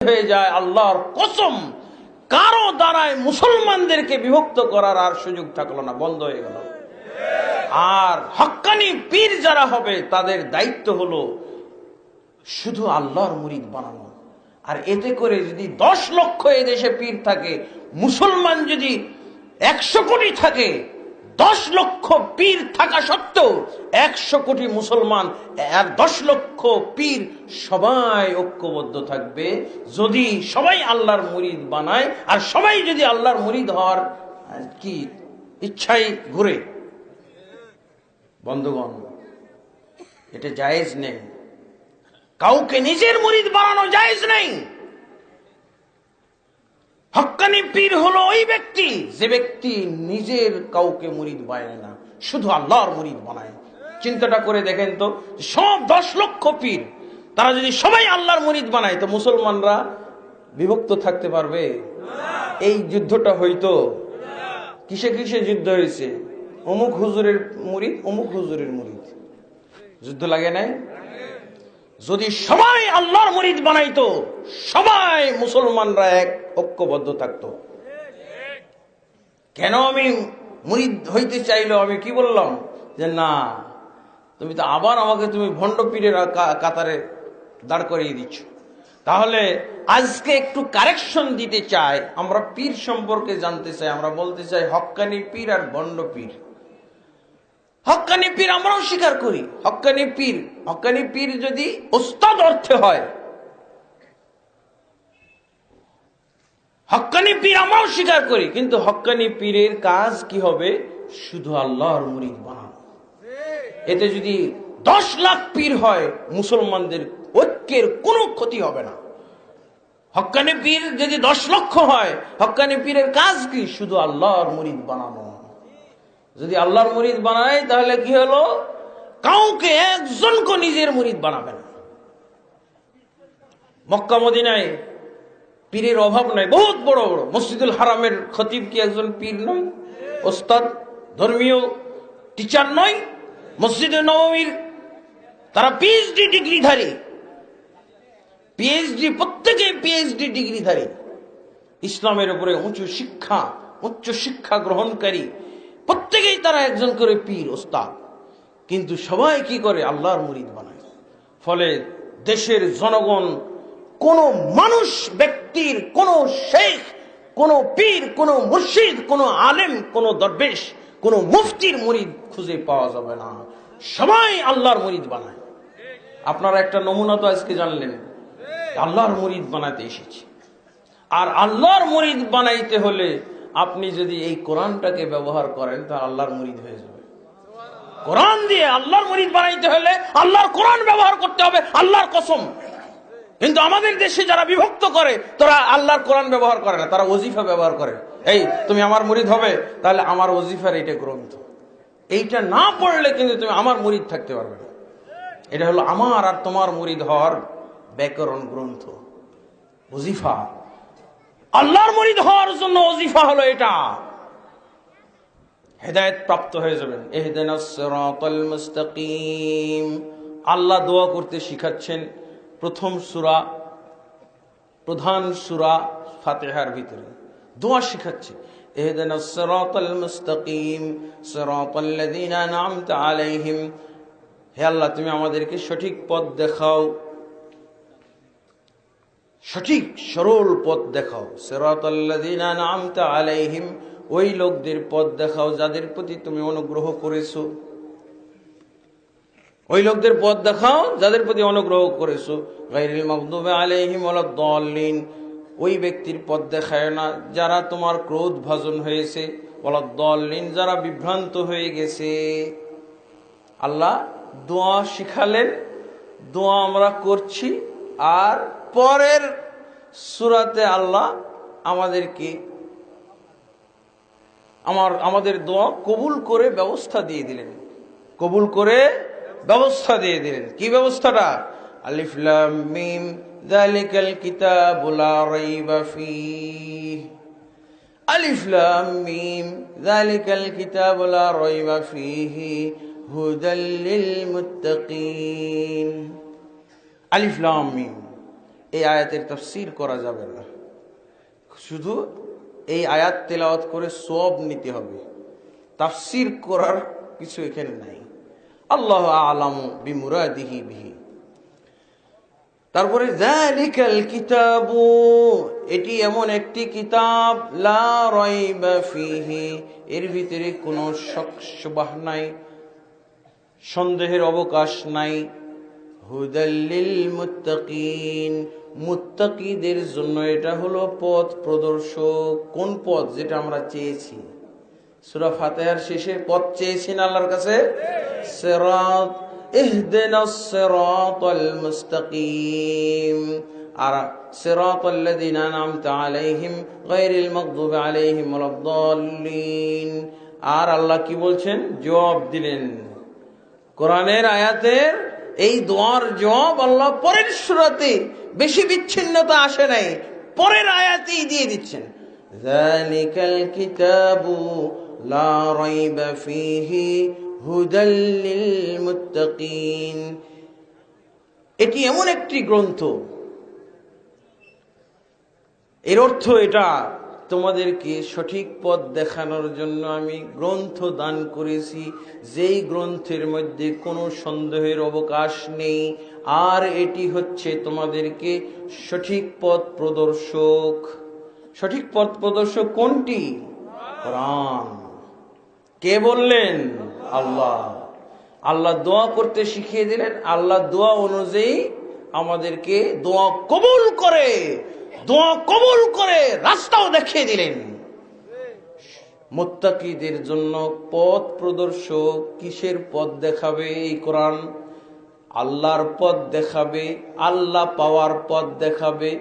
হয়ে যায়। আল্লাহর কসম, কারো দ্বারায় মুসলমানদেরকে বিভক্ত করার আর সুযোগ থাকলো না, বন্ধ হয়ে গেল। আর হক্কানি পীর যারা হবে তাদের দায়িত্ব হলো শুধু আল্লাহর মুরিদ বানানো। আর এতে করে যদি 10 লক্ষ এই দেশে পীর থাকে, মুসলমান যদি 100 কোটি থাকে, 10 লক্ষ পীর থাকা সত্ত্বেও 100 কোটি মুসলমান আর 10 লক্ষ পীর সবাই ঐক্যবদ্ধ থাকবে যদি সবাই আল্লাহর মুরিদ বানায়। আর সবাই যদি আল্লাহর মুরিদ হওয়ার কি ইচ্ছাই ঘুরে। বন্ধুগণ, এটা জায়েজ নেই, কাউকে নিজের মুরিদ বানানো জায়েজ নেই। হক্কানি পীর হলো ওই ব্যক্তি যে ব্যক্তি নিজের কাউকে মুরিদ বানায় না, শুধু আল্লাহর মুরিদ বানায়। চিন্তাটা করে দেখেন তো, সব 10 লক্ষ পীর তারা যদি সবাই আল্লাহর মুরিদ বানায় তো মুসলমানরা বিভক্ত থাকতে পারবে? এই যুদ্ধটা হইতো কিসে কিসে যুদ্ধ হয়েছে? অমুক হুজুরের মুরিদ, অমুক হুজুরের মুরিদ, যুদ্ধ লাগে নাই? যদি সবাই আল্লাহর মুরিদ বানাইতো, সবাই মুসলমানরা এক ঐক্যবদ্ধ থাকতো। কেন আমি মুরিদ হইতে চাইলো, আমি কি বললাম যে না, তুমি তো আবার আমাকে তুমি ভণ্ড পীরের কাতারে দাঁড় করিয়ে দিচ্ছ। তাহলে আজকে একটু কারেকশন দিতে চাই, আমরা পীর সম্পর্কে জানতে চাই। আমরা বলতে চাই হক্কানি পীর আর ভণ্ড পীর। হক্কানি পীর আমরাও স্বীকার করি, হক্কানি পীর যদি ওস্তাদ অর্থে হয়, হক্কানি পীর আমরাও স্বীকার করি, কিন্তু হক্কানি পীরের কাজ কি হবে? শুধু আল্লাহর মুরিদ বানানো। এতে যদি 10 লাখ পীর হয়, মুসলমানদের ঐক্যের কোনো ক্ষতি হবে না। হক্কানি পীর যদি 10 লক্ষ হয়, হক্কানি পীরের কাজ কি? শুধু আল্লাহর মুরিদ বানানো। যদি আল্লাহর মুরিদ বানায় তাহলে কি হলো? কাউকে একজনকে নিজের মুরিদ বানাবে না। মক্কা মদিনায় পীরের অভাব নাই, বহুত বড় বড়। মসজিদুল হারামের খতিব কি একজন পীর নয়? ওস্তাদ, ধর্মীয় টিচার নয়? মসজিদে নববীর তারা পিএইচডি ডিগ্রিধারী, প্রত্যেকে পিএইচডি ডিগ্রিধারী, ইসলামের উপরে উচ্চ শিক্ষা গ্রহণকারী, প্রত্যেকেই তারা একজন করে পীর, ওস্তাদ। কিন্তু সবাই কি করে? আল্লাহর মুরিদ বানায়। ফলে দেশের জনগণ কোন মানুষ, ব্যক্তির, কোন শেখ, কোন পীর, কোন মুর্শিদ, কোন আলেম, কোন দরবেশ, কোন মুফতির মুরিদ খুঁজে পাওয়া যাবে না। সবাই আল্লাহর মুরিদ বানায়। আপনারা একটা নমুনা তো আজকে জানলেন, আল্লাহর মুরিদ বানাতে এসেছি। আর আল্লাহর মুরিদ বানাইতে হলে আপনি যদি এই কোরআনটাকে ব্যবহার করেন তাহলে আল্লাহর মুরিদ হয়ে যাবে। কোরআন দিয়ে আল্লাহর মুরিদ বানাইতে হলে আল্লাহর কোরআন ব্যবহার করতে হবে, আল্লাহর কসম। কিন্তু আমাদের দেশে যারা বিভক্ত করে, তারা আল্লাহর কোরআন ব্যবহার করে না, তারা ওজিফা ব্যবহার করে। এই তুমি আমার মুরিদ হবে, তাহলে আমার ওজিফার এইটা গ্রন্থ, এইটা না পড়লে কিন্তু তুমি আমার মুরিদ থাকতে পারবে না। এটা হলো আমার আর তোমার মুরিদ হওয়ার ব্যাকরণ গ্রন্থ, ওজিফা। আল্লাহর মুরিদ হওয়ার জন্য ওজিফা হলো এটা। হেদায়েত প্রাপ্ত হয়ে যাবেন। ইহদিনাস সিরাতাল মুস্তাকিম। আল্লাহ দোয়া করতে শিখাচ্ছেন প্রথম সূরা, প্রধান সূরা ফাতিহার ভিতরে দোয়া শিখাচ্ছে। ইহদিনাস সিরাতাল মুস্তাকিম সিরাতাল্লাযীনা আন'আমতা আলাইহিম। হে আল্লাহ, তুমি আমাদেরকে সঠিক পথ দেখাও, সঠিক সরল পথ দেখাও। সিরাতাল্লাযীনা আন'আমতা আলাইহিম, ওই লোকদের পথ দেখাও যাদের প্রতি তুমি অনুগ্রহ করেছো। ওই লোকদের পথ দেখাও যাদের প্রতি অনুগ্রহ করেছো। গায়রিল মাগদুবি আলাইহিম ওয়ালাদ-দাল্লিন, ওই ব্যক্তির পথ দেখায় না যারা তোমার ক্রোধ ভাজন হয়েছে। ওয়ালাদ-দাল্লিন, যারা বিভ্রান্ত হয়ে গেছে। আল্লাহ দোয়া শিখালেন, দোয়া আমরা করছি। আর পরের সূরাতে আল্লাহ আমাদেরকে আমাদের দোয়া কবুল করে ব্যবস্থা দিয়ে দিলেন। কবুল করে ব্যবস্থা দিয়ে দিলেন। কি ব্যবস্থাটা? আলিফ লাম মিম যালিকাল কিতাবু লা রাইবা ফীহি। আলিফ লাম মিম যালিকাল কিতাবু লা রাইবা ফীহি হুদাল লিল মুত্তাকিন। আলিফ লাম মিম, এই আয়াতের তাফসীর করা যাবে না, শুধু এই আয়াত তেলাওয়াত করে সওয়াব নিতে হবে, তাফসীর করার কিছু এখানে নাই। আল্লাহু আ'লামু বিমুরাদিহি বিহি। তারপরে যালিকাল কিতাবু, এটি এমন একটি কিতাব, লা রাইবা ফিহি, এর ভিতরে কোনো শক শুবহা নাই, সন্দেহের অবকাশ নাই। হুদাল লিল মুত্তাকিন, মুত্তাকিদের জন্য এটা হলো পথ প্রদর্শক। কোন পথ? যেটা আমরা চেয়েছি। সূরা ফাতিহার শেষে পথ চেয়েছি না আল্লাহর কাছে, সিরাত, ইহদিনাস সিরাতাল মুস্তাকিম, আর সিরাতাল্লাযিনা আন'আমতা আলাইহিম গায়রিল মাগদুবি আলাইহিম ওয়ালাদ-দাল্লিন। আর আল্লাহ কি বলছেন? জবাব দিলেন কোরআনের আয়াতের এই দোয়ার জবাব আল্লাহ পরের সূরাতে, বেশি বিচ্ছিন্নতা আসে নাই, পরের আয়াতেই দিয়ে দিচ্ছেন। যালিকাল কিতাবু লা রাইবা ফীহি হুদাল লিল মুত্তাকিন, এটি এমন একটি গ্রন্থ। এর অর্থ এটা, তোমাদেরকে সঠিক পথ দেখানোর জন্য আমি গ্রন্থ দান করেছি, যেই গ্রন্থের মধ্যে কোনো সন্দেহের অবকাশ নেই, আর এটি হচ্ছে তোমাদেরকে সঠিক পথ প্রদর্শক। সঠিক পথ প্রদর্শক কোনটি? কোরআন। কে বললেন? আল্লাহ। আল্লাহ দোয়া করতে শিখিয়ে দিলেন, আল্লাহ দোয়া অনুযায়ী আমাদেরকে দোয়া কবুল করে রাস্তাও দেখিয়ে দিলেন। মুত্তাকিদের জন্য পথ প্রদর্শক। কিসের পথ দেখাবে? এই কোরআন আল্লাহর পথ দেখাবে, আল্লাহ পাওয়ার পথ দেখাবে,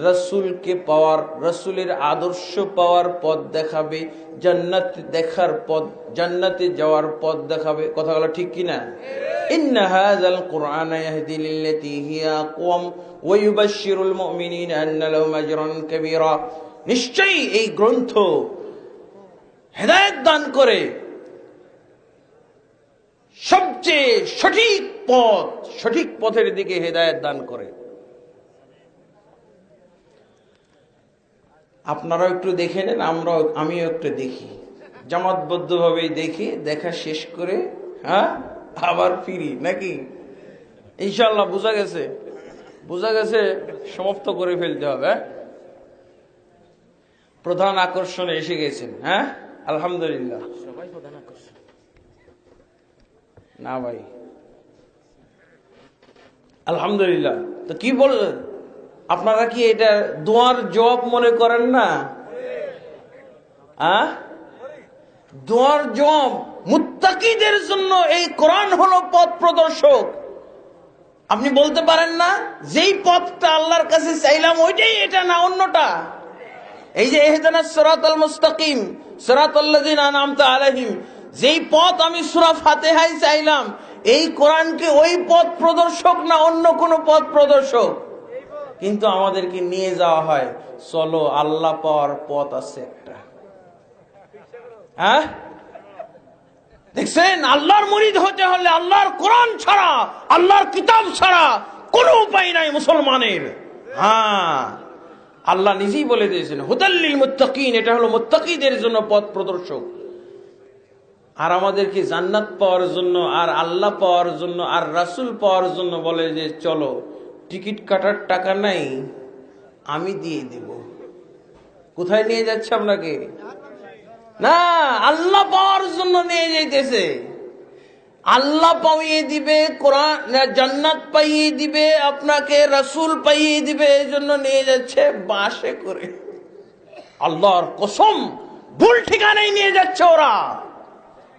রসুলকে পাওয়ার, রসুলের আদর্শ পাওয়ার পথ দেখাবে, জান্নাত দেখার পথ, জান্নাতে যাওয়ার পথ দেখাবে। কথাগুলো ঠিক কিনা? ইন্না হাযাল কুরআনা ইয়াহদি লিল্লাতী হিয়া আকওয়াম ওয়া ইউবাশশিরুল মুমিনিনা আন্না লাহুম আজরান কাবীরা। নিশ্চয়ই এই গ্রন্থ হেদায়েত দান করে, সবচেয়ে সঠিক পথ, সঠিক পথের দিকে হেদায়েত দান করে। আপনারাও একটু দেখে নেন, আমিও একটু দেখি, জামাতবদ্ধভাবে দেখি, দেখা শেষ করে আবার ফিরি নাকি? ইনশাআল্লাহ বোঝা গেছে, সমাপ্ত করে ফেলতে হবে। প্রধান আকর্ষণে এসে গেছেন। আলহামদুলিল্লাহ। সবাই প্রধান আকর্ষণ না ভাই, আলহামদুলিল্লাহ। তো কি বললেন আপনারা? কি এটা দোয়ার জবাব মনে করেন না? দোয়ার জবাব। মুত্তাকিদের জন্য এই কোরআন হলো পথ প্রদর্শক। আপনি বলতে পারেন না যেই পথটা আল্লাহর কাছে চাইলাম ওইটাই এটা, না অন্যটা? এই যে ইহদিনাস সিরাতাল মুস্তাকিম সিরাতাল্লাযিনা আন'আমতা আলাইহিম, যেই পথ আমি সূরা ফাতিহায় চাইলাম, এই কোরআনকে ওই পথ প্রদর্শক না অন্য কোন পথ প্রদর্শক? কিন্তু আমাদেরকে নিয়ে যাওয়া হয়, চলো আল্লাহ পাওয়ার পথ আছে একটা। দেখছেন, আল্লাহর মুরিদ হতে হলে আল্লাহর কোরআন ছাড়া, আল্লাহর কিতাব ছাড়া কোনো উপায় নাই মুসলমানের। আল্লাহ নিজেই বলে দিয়েছেন হুদাল লিল মুত্তাকিন, এটা হলো মুত্তাকিদের জন্য পথ প্রদর্শক। আর আমাদেরকে জান্নাত পাওয়ার জন্য, আর আল্লাহ পাওয়ার জন্য, আর রাসূল পাওয়ার জন্য বলে যে চলো, টিকিট কাটার টাকা নাই, আমি দিয়ে দেব। কোথায় নিয়ে যাচ্ছে আপনাকে? না, আল্লাহ পাওয়ার জন্য নিয়ে যাইতেছে। আল্লাহ পাইয়ে দিবে, কোরআন জান্নাত পাইয়ে দিবে আপনাকে, রাসূল পাইয়ে দিবে, এই জন্য নিয়ে যাচ্ছে বাসে করে। আল্লাহর কসম, ভুল ঠিকানায় নিয়ে যাচ্ছে ওরা।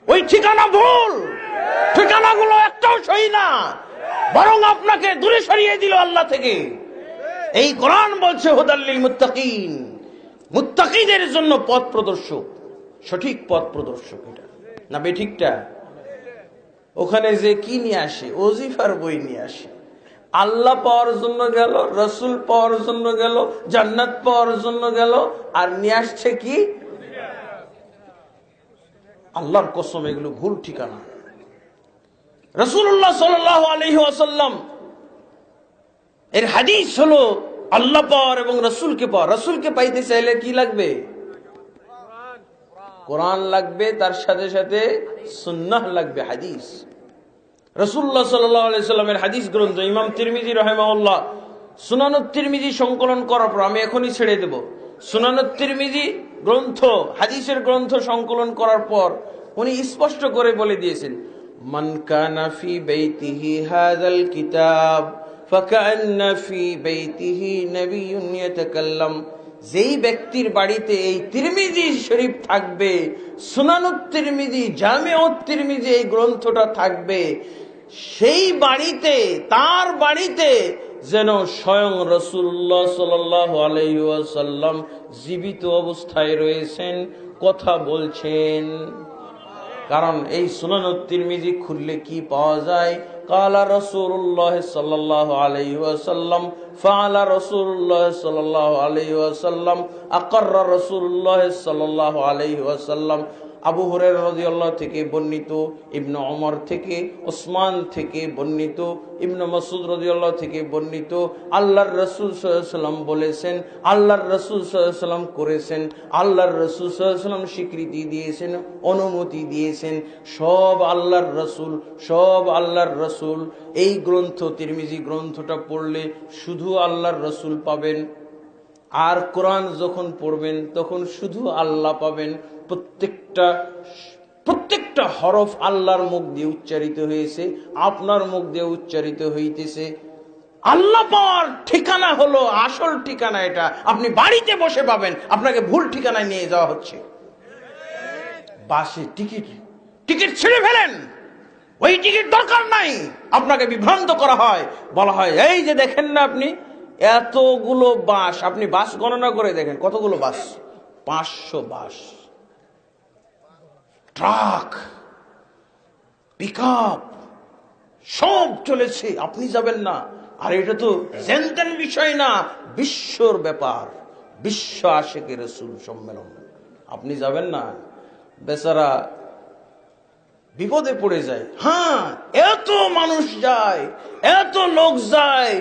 ওই ঠিকানা ভুল, ঠিকানাগুলো একটাও সহি না, বরং আপনাকে দূরে সরিয়ে দিল আল্লাহ থেকে। এই কোরআন বলছে হুদাল লিল মুত্তাকিন, মুত্তাকিদের জন্য পথ প্রদর্শক, সঠিক পথ প্রদর্শক। এটা না বেঠিকটা? ওখানে যে কি নিয়ে আসে? ওজিফার বই নিয়ে আসে। আল্লাহ পাওয়ার জন্য গেল, রসুল পাওয়ার জন্য গেল, জান্নাত পাওয়ার জন্য গেল, আর নিয়ে আসছে কি? আল্লাহর কসম, এগুলো ভুল ঠিকানা। রাসূলুল্লাহ সাল্লাল্লাহু আলাইহি ওয়াসাল্লাম এর হাদিস হলো আল্লাহ পাওয়ার এবং রসুলকে পাওয়ার। রসুলকে পাইতে চাইলে কি লাগবে? কোরআন লাগবে, তার সাথে সাথে সুন্নাহ লাগবে, হাদিস। রাসূলুল্লাহ সাল্লাল্লাহু আলাইহি সাল্লামের হাদিস গ্রন্থ ইমাম তিরমিজি রাহিমাহুল্লাহ সুনানুত তিরমিজি সংকলন করার পর, আমি এখনই ছেড়ে দেব, সুনানুত তিরমিজি গ্রন্থ, হাদিসের গ্রন্থ সংকলন করার পর উনি স্পষ্ট করে বলে দিয়েছেন, মান কানা ফি বাইতিহি হাযাল কিতাব ফাকান্না ফি বাইতিহি নাবিয়্যুন ইয়াতাকাল্লাম। যেই ব্যক্তির বাড়িতে এই তিরমিজি শরীফ থাকবে, সুনানুত তিরমিজি, জামিউত তিরমিজি এই গ্রন্থটা থাকবে, সেই বাড়িতে, তার বাড়িতে যেন স্বয়ং রাসূলুল্লাহ সাল্লাল্লাহু আলাইহি ওয়াসাল্লাম জীবিত অবস্থায় রয়েছেন, কথা বলছেন। কারণ এই সুনানুত তিরমিজি খুললে কি পাওয়া যায়? কালা রাসূলুল্লাহ সাল্লাল্লাহু আলাইহি ওয়াসাল্লাম, ফাআলা রাসূলুল্লাহ সাল্লাল্লাহু আলাইহি ওয়াসাল্লাম, আকাররা রাসূলুল্লাহ সাল্লাল্লাহু আলাইহি ওয়াসাল্লাম। আবু হুরায়রা রাদিয়াল্লাহু থেকে বর্ণিত, ইবনে ওমর থেকে, ওসমান থেকে বর্ণিত, ইবনে মাসউদ রাদিয়াল্লাহু থেকে বর্ণিত, আল্লাহর রাসূল সাল্লাল্লাহু আলাইহি ওয়াসাল্লাম বলেছেন, আল্লাহর রাসূল সাল্লাল্লাহু আলাইহি ওয়াসাল্লাম করেছেন, আল্লাহর রাসূল সাল্লাল্লাহু আলাইহি ওয়াসাল্লাম স্বীকৃতি দিয়েছেন, অনুমতি দিয়েছেন। সব আল্লাহর রাসূল, সব আল্লাহর রাসূল। এই গ্রন্থ তিরমিজি গ্রন্থটা পড়লে শুধু আল্লাহর রাসূল পাবেন, আর কোরআন যখন পড়বেন তখন শুধু আল্লাহ পাবেন। প্রত্যেকটা হরফ আল্লাহর মুখ দিয়ে উচ্চারিত হয়েছে, আপনার মুখ দিয়ে উচ্চারিত হইতেছে। আল্লাহ পাওয়ার ঠিকানা হলো আসল ঠিকানা, এটা আপনি বাড়িতে বসে পাবেন, আপনাকে ভুল ঠিকানায় নিয়ে যাওয়া হচ্ছে। বাসে টিকিট ছিঁড়ে ফেলেন, ওই টিকিট দরকার নাই, আপনাকে বিভ্রান্ত করা হয়, বলা হয় এই যে দেখেন না আপনি এতগুলো বাস, আপনি বাস গণনা করে দেখেন কতগুলো বাস, 500 বাস, ট্রাক, পিকআপ সব চলেছে, আপনি যাবেন না। আর এটা তো জেনতেন বিষয় না, বিশ্বর ব্যাপার, বিশ্ব আশিকে রাসূল সম্মেলন, আপনি যাবেন না। বেচারা বিপদে পড়ে যায়। হ্যাঁ, এত মানুষ যায়, এত লোক যায়,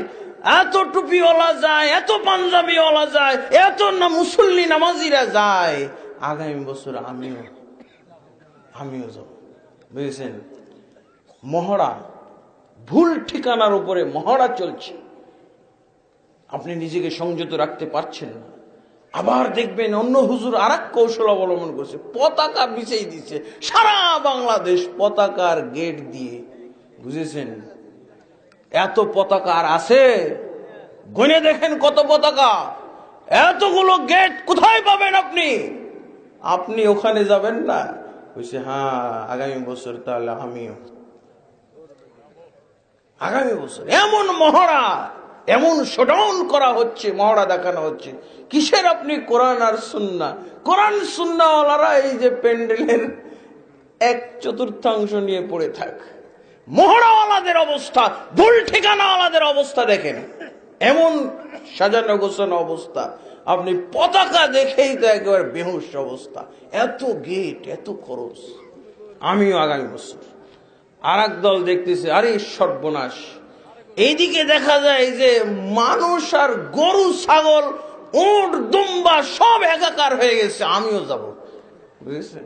এত টুপিওয়ালা যায়, এত পাঞ্জাবিওয়ালা যায়, এত না মুসল্লি নামাজিরা যায়, আগামী বছর আমিও যাব। বুঝেছেন? মহড়া, ভুল ঠিকানার উপরে মহড়া চলছে, আপনি নিজেকে সংযত রাখতে পারছেন না। আবার দেখবেন অন্য হুজুর আর এক কৌশল অবলম্বন করছে, পতাকা বিছিয়ে দিচ্ছে সারা বাংলাদেশ পতাকার গেট দিয়ে। বুঝেছেন? এত পতাকা আর আছে? গনে দেখেন কত পতাকা, এতগুলো গেট কোথায় পাবেন আপনি ওখানে যাবেন না? বলছে হ্যাঁ আগামী বছর তাহলে আমিও, আগামী বছর। এমন মহড়া, এমন শোডাউন করা হচ্ছে, মহড়া দেখানো হচ্ছে কিসের? আপনি কোরআন আর সুন্নাহ, কোরআন সুন্নাহওয়ালারা এই যে প্যান্ডেলের 1/4 নিয়ে পড়ে থাক। মহড়াওয়ালাদের অবস্থা, ভুল ঠিকানাওয়ালাদের অবস্থা দেখেন, এমন সাজানো গোছানো অবস্থা, আপনি পতাকা দেখেই তো একেবারে বেহুশ অবস্থা, এত গেট, এত খরচ। আমিও আগামী বছর। আর এক দল দেখতেছে, আরে সর্বনাশ, এইদিকে দেখা যায় যে মানুষ আর গরু, ছাগল, উট, দুম্বা সব একাকার হয়ে গেছে, আমিও যাব। বুঝেছেন?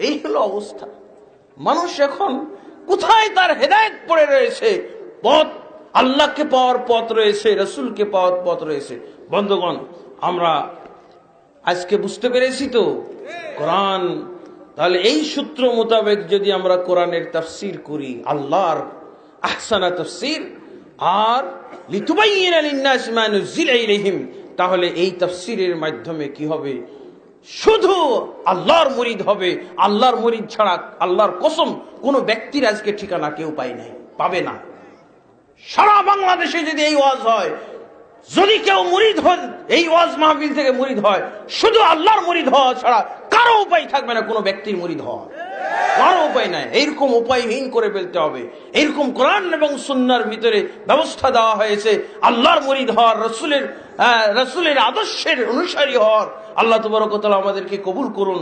এই হলো অবস্থা। মানুষ এখন কোথায় তার হেদায়েত পড়ে রয়েছে, পথ, আল্লাহকে পাওয়ার পথ রয়েছে, রাসূলকে পাওয়ার পথ রয়েছে। বন্ধুগণ, আমরা আজকে বুঝতে পেরেছি তো কোরআন। তাহলে এই সূত্র মোতাবেক যদি আমরা কোরআনের তাফসীর করি, আল্লাহর আহসানা তাফসীর, আর লিতুবাইয়িনা লিন-নাসি মা নুযিলা ইলাইহিম, তাহলে এই তাফসীরের মাধ্যমে কি হবে? শুধু আল্লাহর মুরিদ হবে। আল্লাহর মুরিদ ছাড়া, আল্লাহর কসম, কোন ব্যক্তির আজকে ঠিকানা কেউ পায় নাই, পাবে না। সারা বাংলাদেশে যদি এই ওয়াজ হয়, যদি কেউ মুরিদ হয়, এই ওয়াজ মাহফিল থেকে মুরিদ হয়, শুধু আল্লাহর মুরিদ হওয়া ছাড়া কারো উপায় থাকবে না কোনো ব্যক্তির মুরিদ হওয়া, কারো উপায় নাই। এইরকম উপায়হীন করে ফেলতে হবে। এইরকম কোরআন এবং সুন্নাহর ভিতরে ব্যবস্থা দেওয়া হয়েছে আল্লাহর মুরিদ হওয়ার, রাসূলের আদর্শের অনুসারী হওয়ার। আল্লাহ তাবারক ওয়া তাআলা আমাদেরকে কবুল করুন।